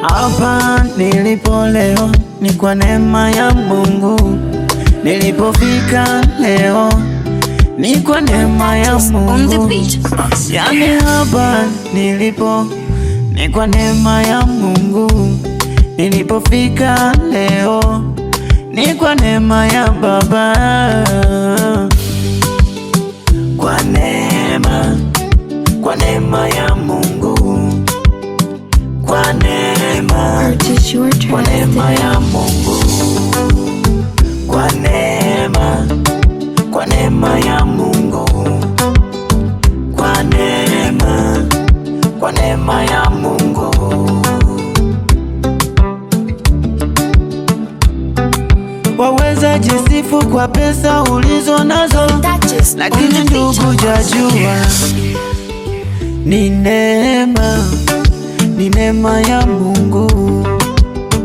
Hapa nilipo leo ni kwa neema ya Mungu. Nilipofika leo ni kwa neema ya Mungu. Yani hapa nilipo ni kwa neema ya Mungu. Nilipofika leo ni kwa neema ya Baba. Kwa neema ya Mungu. Kwa neema ya Mungu. Kwa neema ya Mungu. Kwa neema ya Mungu. Waweza jisifu kwa pesa ulizo nazo, lakini ndugu jajua ni neema ya Mungu.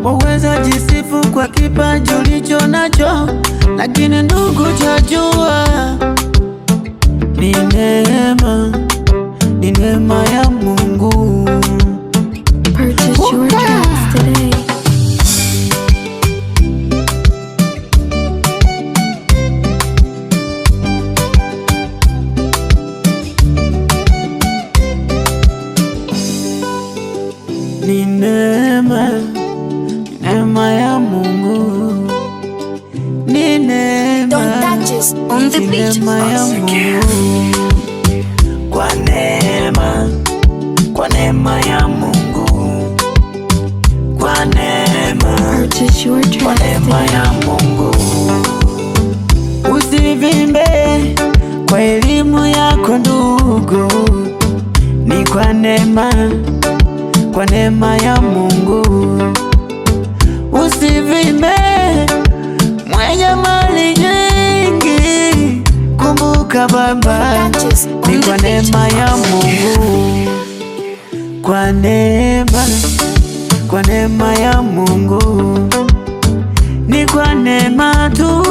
Waweza jisifu kwa kipaji ulicho nacho, lakini ndugu jajua ni neema ya Mungu. Purchase your tracks today. Ni neema ya Mungu. Ni neema ya Mungu. Kwa neema ya Mungu. Kwa neema ya Mungu. Usivimbe kwa elimu yako ndugu, ni kwa neema ya Mungu. Usivime mwenye mali nyingi, kumbuka Baba, ni kwa neema ya Mungu. Kwa neema ya Mungu. Ni kwa neema tu.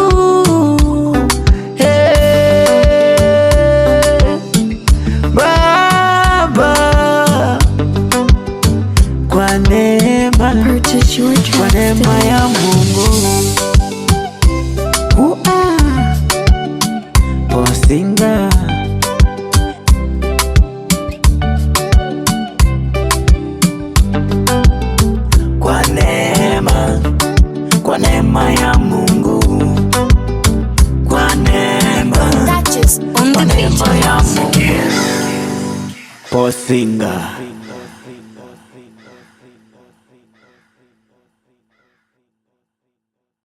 Kwa neema ya Mungu. Posinga. Kwa neema ya Mungu. Kwa neema ya Mungu. Posinga.